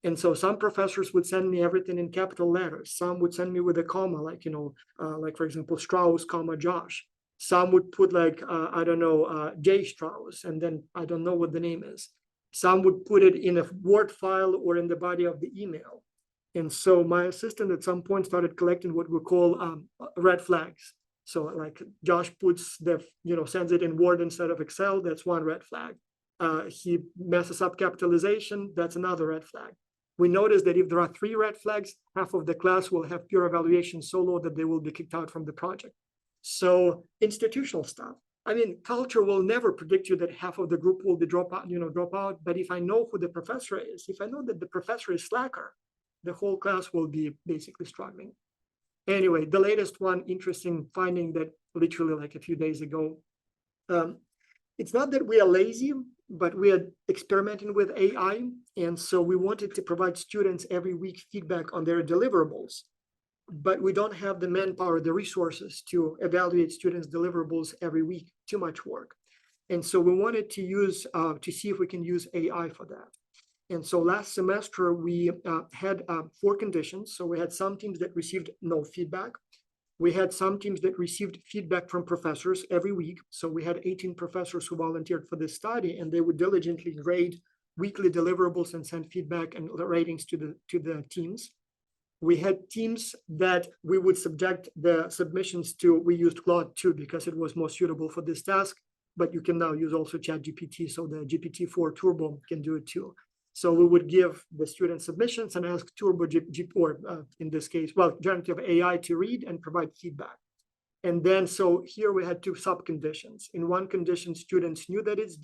And so some professors would send me everything in capital letters. Some would send me with a comma, like, like for example, Strauss, comma, Josh. Some would put like, I don't know, J Strauss, and then I don't know what the name is. Some would put it in a Word file or in the body of the email. And so my assistant at some point started collecting what we call red flags. So like Josh puts sends it in Word instead of Excel, that's one red flag. He messes up capitalization, that's another red flag. We notice that if there are 3 red flags, half of the class will have peer evaluation so low that they will be kicked out from the project. So institutional stuff. I mean, culture will never predict you that half of the group will be drop out. But if I know who the professor is, if I know that the professor is slacker, the whole class will be basically struggling. Anyway, the latest one, interesting finding that literally like a few days ago, it's not that we are lazy, but we are experimenting with AI. And so we wanted to provide students every week feedback on their deliverables, but we don't have the manpower, the resources to evaluate students' deliverables every week, too much work. And so we wanted to use, to see if we can use AI for that. And so last semester, we had 4 conditions. So we had some teams that received no feedback. We had some teams that received feedback from professors every week. So we had 18 professors who volunteered for this study, and they would diligently grade weekly deliverables and send feedback and ratings to the teams. We had teams that we would subject the submissions to. We used Claude 2 because it was more suitable for this task, but you can now use also ChatGPT, so the GPT-4 Turbo can do it too. So we would give the student submissions and ask Turbo in this case, generative AI to read and provide feedback. And then, so here we had 2 sub-conditions. In one condition, students knew that it's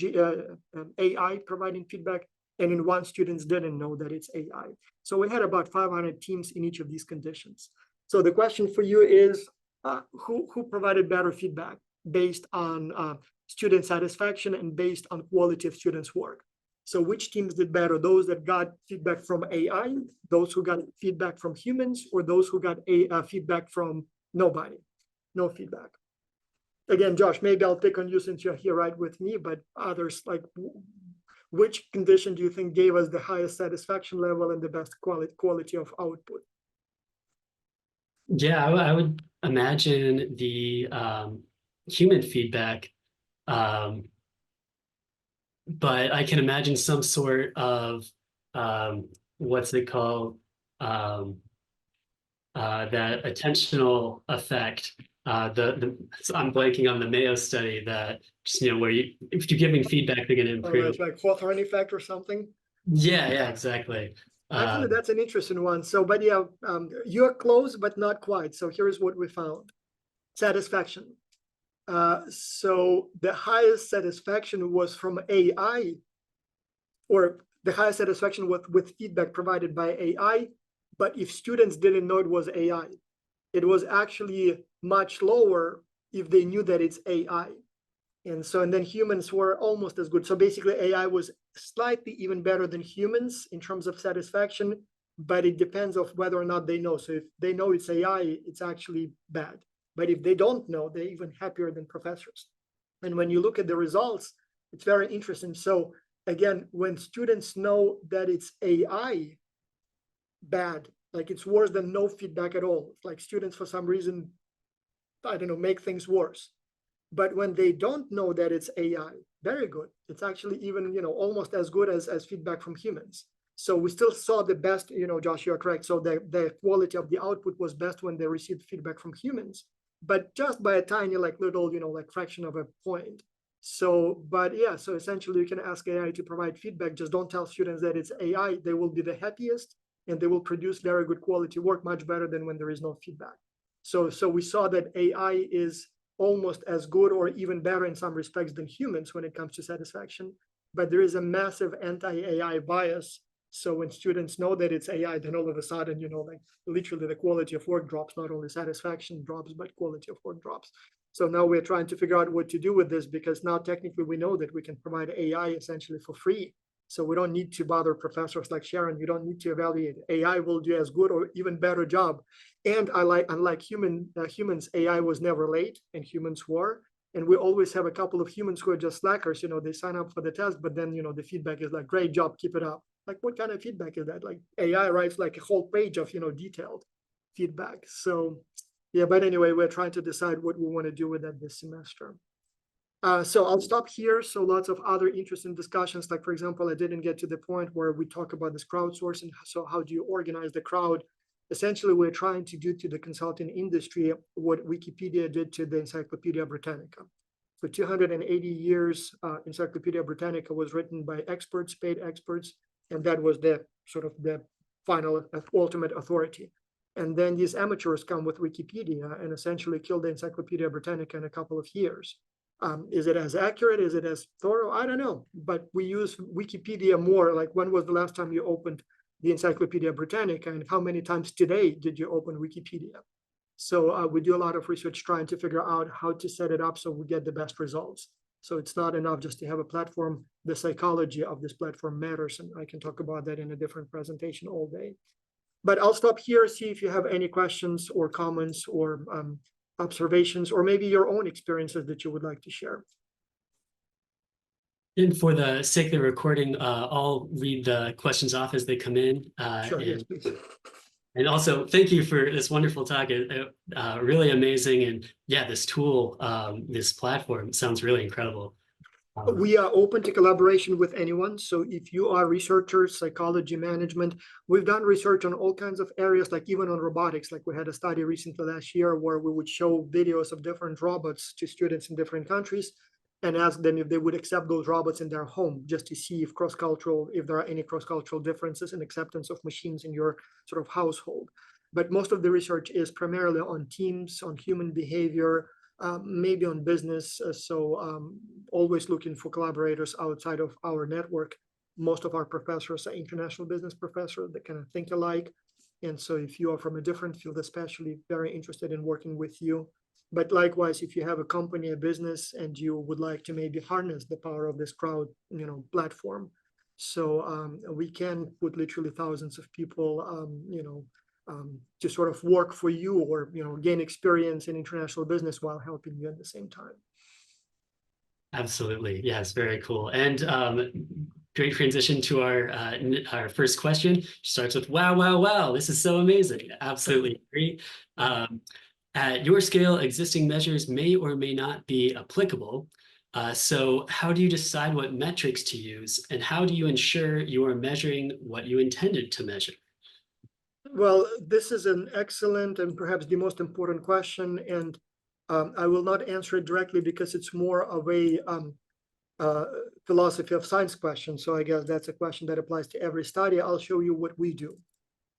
AI providing feedback, and in one, students didn't know that it's AI. So we had about 500 teams in each of these conditions. So the question for you is, who provided better feedback based on student satisfaction and based on quality of students' work. So which teams did better? Those that got feedback from AI, those who got feedback from humans, or those who got feedback from nobody, no feedback. Again, Josh, maybe I'll pick on you since you're here right with me, but others, like, which condition do you think gave us the highest satisfaction level and the best quality of output? Yeah, I would imagine the human feedback, but I can imagine some sort of what's it called? That attentional effect. So I'm blanking on the Mayo study that just where if you're giving feedback, they're going to Oh, improve. that's like Hawthorne effect or something. Yeah, exactly. Actually, that's an interesting one. So, but yeah, you're close, but not quite. So here's what we found: satisfaction. So the highest satisfaction was from AI, or the highest satisfaction with feedback provided by AI. But if students didn't know it was AI, it was actually much lower if they knew that it's AI. And then humans were almost as good. So basically AI was slightly even better than humans in terms of satisfaction, but it depends of whether or not they know. So if they know it's AI, it's actually bad. But if they don't know, they're even happier than professors. And when you look at the results, it's very interesting. So again, when students know that it's AI, bad, like it's worse than no feedback at all. Like students, for some reason, I don't know, make things worse. But when they don't know that it's AI, very good. It's actually even, almost as good as feedback from humans. So we still saw the best, Josh, you're correct. So the quality of the output was best when they received feedback from humans, but just by a tiny, little, fraction of a point. So, but yeah, so essentially you can ask AI to provide feedback. Just don't tell students that it's AI. They will be the happiest and they will produce very good quality work, much better than when there is no feedback. So we saw that AI is almost as good or even better in some respects than humans when it comes to satisfaction. But there is a massive anti-AI bias. So when students know that it's AI, then all of a sudden, literally the quality of work drops, not only satisfaction drops, but quality of work drops. So now we're trying to figure out what to do with this, because now technically we know that we can provide AI essentially for free. So we don't need to bother professors like Sharon. You don't need to evaluate. AI will do as good or even better job. And unlike humans, AI was never late, and humans were. And we always have a couple of humans who are just slackers. They sign up for the test, but then the feedback is like, "Great job, keep it up." Like, what kind of feedback is that? Like AI writes like a whole page of detailed feedback. So yeah, but anyway, we're trying to decide what we want to do with that this semester. So I'll stop here. So lots of other interesting discussions. Like, for example, I didn't get to the point where we talk about this crowdsourcing. So how do you organize the crowd? Essentially, we're trying to do to the consulting industry what Wikipedia did to the Encyclopedia Britannica. For 280 years, Encyclopedia Britannica was written by experts, paid experts, and that was the sort of the final, ultimate authority. And then these amateurs come with Wikipedia and essentially kill the Encyclopedia Britannica in a couple of years. Is it as accurate? Is it as thorough? I don't know. But we use Wikipedia more. Like, when was the last time you opened the Encyclopedia Britannica, and how many times today did you open Wikipedia? So we do a lot of research trying to figure out how to set it up so we get the best results. So it's not enough just to have a platform. The psychology of this platform matters, and I can talk about that in a different presentation all day. But I'll stop here, see if you have any questions or comments or observations, or maybe your own experiences that you would like to share. And for the sake of the recording, I'll read the questions off as they come in. Sure, yes, please. And also, thank you for this wonderful talk. Really amazing. And yeah, this tool, this platform sounds really incredible. We are open to collaboration with anyone. So if you are researchers, psychology, management, we've done research on all kinds of areas, like even on robotics. Like, we had a study recently last year where we would show videos of different robots to students in different countries and ask them if they would accept those robots in their home, just to see if there are any cross-cultural differences in acceptance of machines in your sort of household. But most of the research is primarily on teams, on human behavior, maybe on business. Always looking for collaborators outside of our network. Most of our professors are international business professors that kind of think alike. And so if you are from a different field, especially very interested in working with you. But likewise, if you have a company, a business, and you would like to maybe harness the power of this crowd, platform. So we can put literally thousands of people, to sort of work for you or, gain experience in international business while helping you at the same time. Absolutely. Yes, very cool. And great transition to our first question. Starts with wow, wow, wow. This is so amazing. Absolutely agree. At your scale, existing measures may or may not be applicable. So how do you decide what metrics to use, and how do you ensure you are measuring what you intended to measure? Well, this is an excellent and perhaps the most important question, and I will not answer it directly because it's more of a philosophy of science question. So I guess that's a question that applies to every study. I'll show you what we do.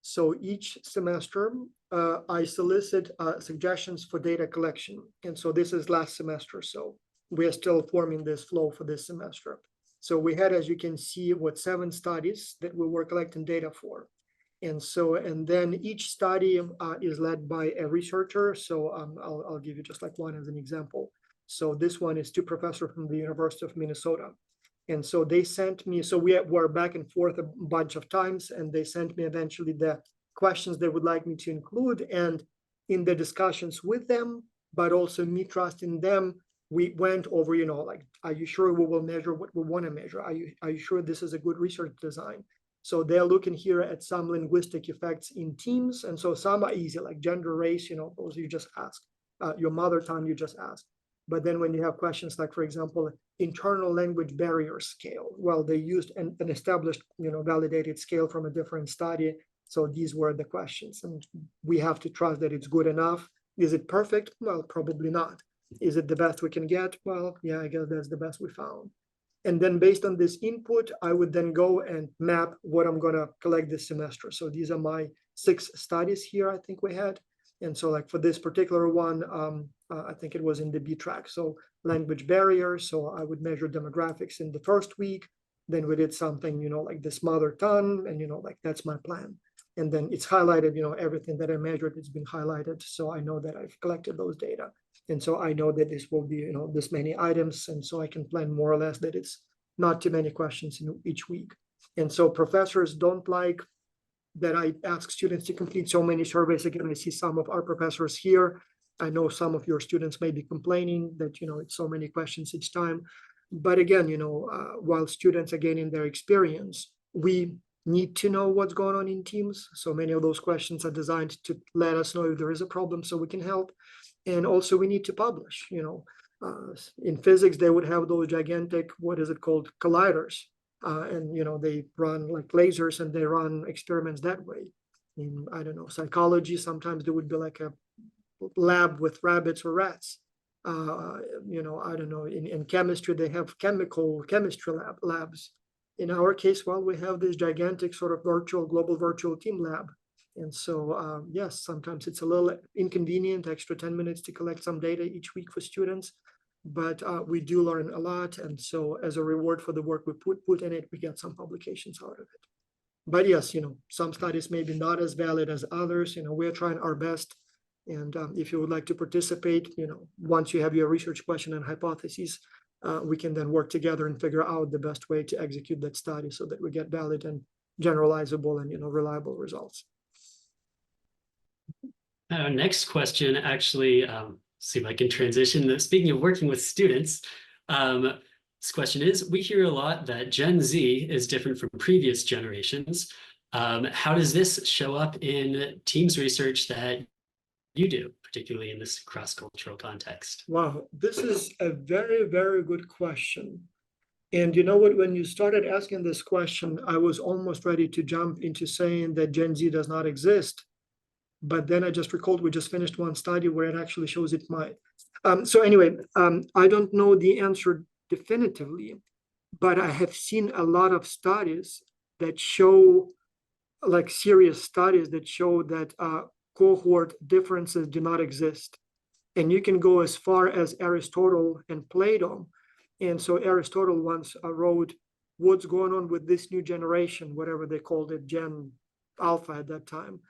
So each semester, I solicit suggestions for data collection. And so this is last semester. So we are still forming this flow for this semester. So we had, as you can see, 7 studies that we were collecting data for. And then each study is led by a researcher. So I'll give you just like one as an example. So this one is 2 professors from the University of Minnesota. And so they sent me, so we were back and forth a bunch of times, and they sent me eventually the questions they would like me to include. And in the discussions with them, but also me trusting them, we went over, like, are you sure we will measure what we want to measure? Are you sure this is a good research design? So they're looking here at some linguistic effects in teams. And so some are easy, like gender, race, those you just ask, your mother tongue you just ask. But then when you have questions like, for example, internal language barrier scale, well, they used an established, validated scale from a different study. So these were the questions, and we have to trust that it's good enough. Is it perfect? Well, probably not. Is it the best we can get? Well, yeah, I guess that's the best we found. And then based on this input, I would then go and map what I'm going to collect this semester. So these are my 6 studies here, I think we had. And so like for this particular one, I think it was in the B track. So language barriers. So I would measure demographics in the first week. Then we did something, like this mother tongue, and, like that's my plan. And then it's highlighted, everything that I measured, it's been highlighted. So I know that I've collected those data. And so I know that this will be, this many items. And so I can plan more or less that it's not too many questions in each week. And so professors don't like that I ask students to complete so many surveys. Again, I see some of our professors here. I know some of your students may be complaining that, it's so many questions each time. But again, while students are gaining their experience, we need to know what's going on in teams. So many of those questions are designed to let us know if there is a problem so we can help. And also we need to publish, in physics, they would have those gigantic, what is it called, colliders. And, they run like lasers and they run experiments that way. In, I don't know, psychology, sometimes there would be like a lab with rabbits or rats. I don't know, in chemistry, they have chemistry labs. In our case, well, we have this gigantic sort of global virtual team lab. And so, yes, sometimes it's a little inconvenient, extra 10 minutes to collect some data each week for students, but we do learn a lot. And so as a reward for the work we put in it, we get some publications out of it. But yes, some studies may be not as valid as others. We're trying our best. And if you would like to participate, once you have your research question and hypotheses, we can then work together and figure out the best way to execute that study so that we get valid and generalizable and, reliable results. Next question, actually, see if I can transition. Speaking of working with students, this question is, we hear a lot that Gen Z is different from previous generations. How does this show up in Teams research that you do, particularly in this cross-cultural context? Wow, this is a very, very good question. And you know what, when you started asking this question, I was almost ready to jump into saying that Gen Z does not exist. But then I just recalled we just finished one study where it actually shows it might. So anyway, I don't know the answer definitively, but I have seen a lot of studies that show, like serious studies that show that cohort differences do not exist. And you can go as far as Aristotle and Plato. And so Aristotle once wrote, what's going on with this new generation, whatever they called it, Gen Alpha at that time.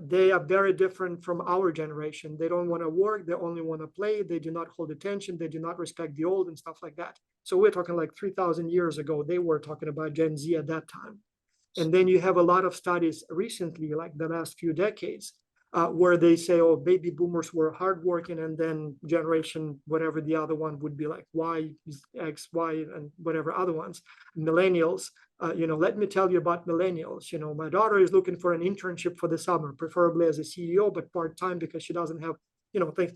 They are very different from our generation. They don't want to work. They only want to play. They do not hold attention. They do not respect the old and stuff like that. So we're talking like 3,000 years ago. They were talking about Gen Z at that time. And then you have a lot of studies recently, like the last few decades, where they say, oh, baby boomers were hardworking, and then generation, whatever the other one would be like Y, X, Y, and whatever other ones, millennials. Let me tell you about millennials. My daughter is looking for an internship for the summer, preferably as a CEO, but part-time because she doesn't have, things.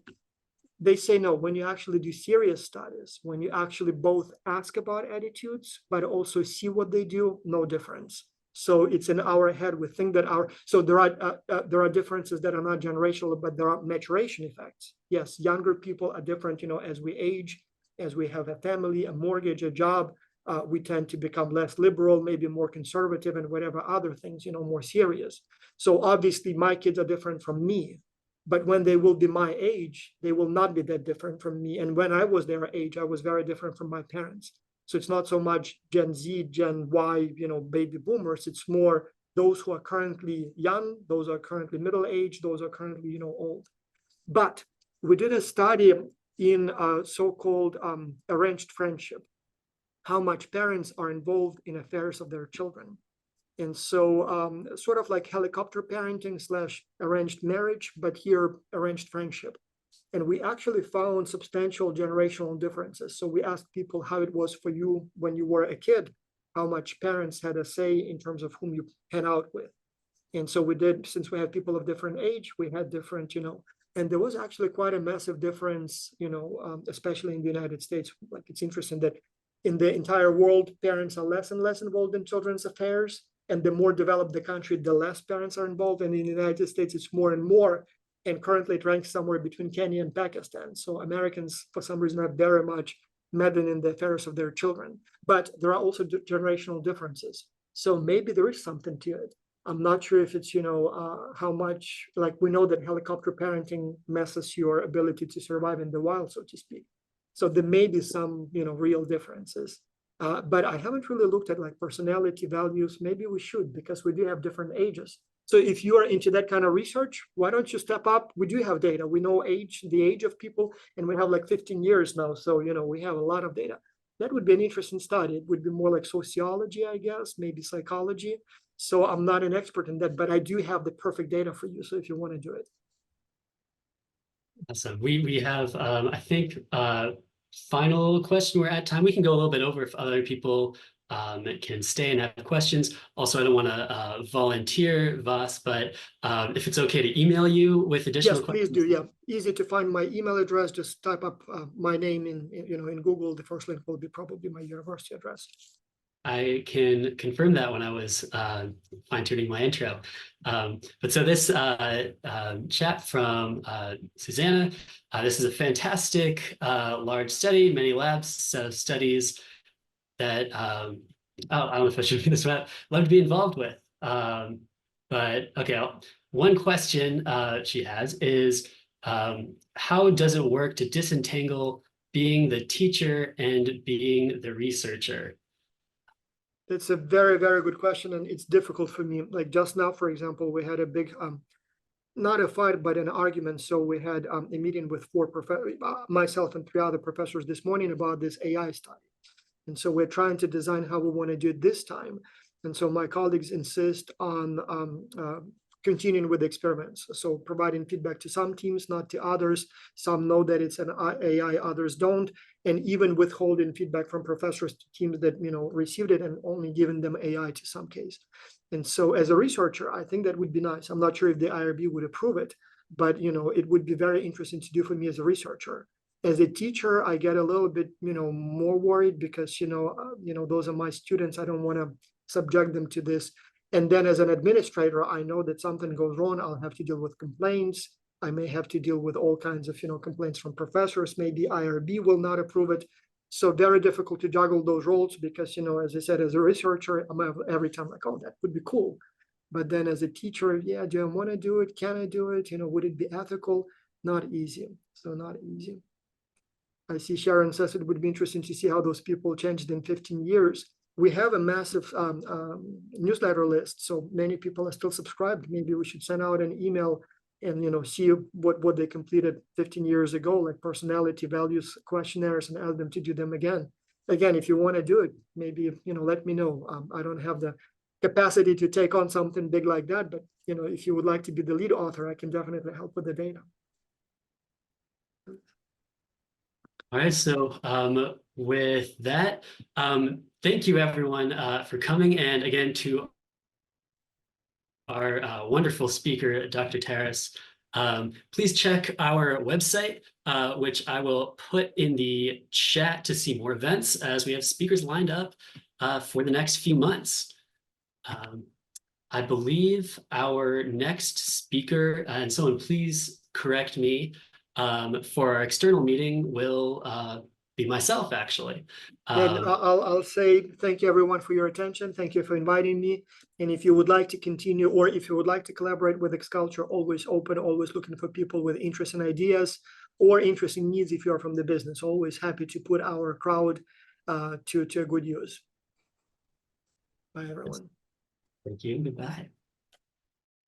They say no. When you actually do serious studies, when you actually both ask about attitudes, but also see what they do, no difference. So it's in our head. We think that so there are differences that are not generational, but there are maturation effects. Yes, younger people are different, as we age, as we have a family, a mortgage, a job, we tend to become less liberal, maybe more conservative, and whatever other things, more serious. So obviously my kids are different from me, but when they will be my age, they will not be that different from me. And when I was their age, I was very different from my parents. So it's not so much Gen Z, Gen Y, baby boomers. It's more those who are currently young, those are currently middle age, those are currently, old. But we did a study in so-called arranged friendship, how much parents are involved in affairs of their children. And so sort of like helicopter parenting / arranged marriage, but here arranged friendship. And we actually found substantial generational differences. So we asked people how it was for you when you were a kid, how much parents had a say in terms of whom you hang out with. And so we did, since we had people of different age, we had different, and there was actually quite a massive difference, especially in the United States. Like, it's interesting that in the entire world, parents are less and less involved in children's affairs. And the more developed the country, the less parents are involved. And in the United States, it's more and more. And currently it ranks somewhere between Kenya and Pakistan. So Americans, for some reason, are very much meddling in the affairs of their children. But there are also generational differences. So maybe there is something to it. I'm not sure if it's, how much, like, we know that helicopter parenting messes your ability to survive in the wild, so to speak. So there may be some, real differences. But I haven't really looked at like personality values. Maybe we should, because we do have different ages. So if you are into that kind of research, why don't you step up? We do have data. We know the age of people, and we have like 15 years now. So, we have a lot of data. That would be an interesting study. It would be more like sociology, I guess, maybe psychology. So I'm not an expert in that, but I do have the perfect data for you. So if you want to do it. Awesome. We have, I think, final question. We're at time. We can go a little bit over if other people can stay and have questions. Also, I don't want to volunteer, Vas, but if it's okay to email you with additional questions. Yes, please do. Yeah, easy to find my email address. Just type up my name in Google. The first link will be probably my university address. I can confirm that when I was fine-tuning my intro. But so this chat from Susanna, this is a fantastic large study, many labs, set of studies that, I don't know if I should be this one, love to be involved with. But okay, one question she has is, how does it work to disentangle being the teacher and being the researcher? It's a very, very good question, and it's difficult for me. Like just now, for example, we had a big, not a fight, but an argument. So we had a meeting with myself and 3 other professors this morning about this AI study. And so we're trying to design how we want to do it this time. And so my colleagues insist on continuing with experiments. So providing feedback to some teams, not to others. Some know that it's an AI, others don't. And even withholding feedback from professors to teams that, received it, and only giving them AI to some case. And so as a researcher, I think that would be nice. I'm not sure if the IRB would approve it, but, it would be very interesting to do for me as a researcher. As a teacher, I get a little bit, more worried because, those are my students. I don't want to subject them to this. And then as an administrator, I know that something goes wrong, I'll have to deal with complaints. I may have to deal with all kinds of, complaints from professors. Maybe IRB will not approve it. So very difficult to juggle those roles because, as I said, as a researcher, I'm every time like, oh, that would be cool. But then as a teacher, yeah, do I want to do it? Can I do it? Would it be ethical? Not easy. So not easy. I see Sharon says it would be interesting to see how those people changed in 15 years. we have a massive newsletter list, so many people are still subscribed. Maybe we should send out an email and see what they completed 15 years ago, like personality values questionnaires, and ask them to do them again. Again, if you want to do it, maybe let me know. I don't have the capacity to take on something big like that, but if you would like to be the lead author, I can definitely help with the data. All right, so with that, thank you everyone for coming, and again to our wonderful speaker, Dr. Taras. Please check our website, which I will put in the chat to see more events, as we have speakers lined up for the next few months. I believe our next speaker, and someone please correct me, for our external meeting will be myself, actually. And I'll say thank you everyone for your attention. Thank you for inviting me. And if you would like to continue, or if you would like to collaborate with XCulture, always open, always looking for people with interests and ideas or interesting needs. If you're from the business, always happy to put our crowd to a good use. Bye, everyone. Thank you. Goodbye.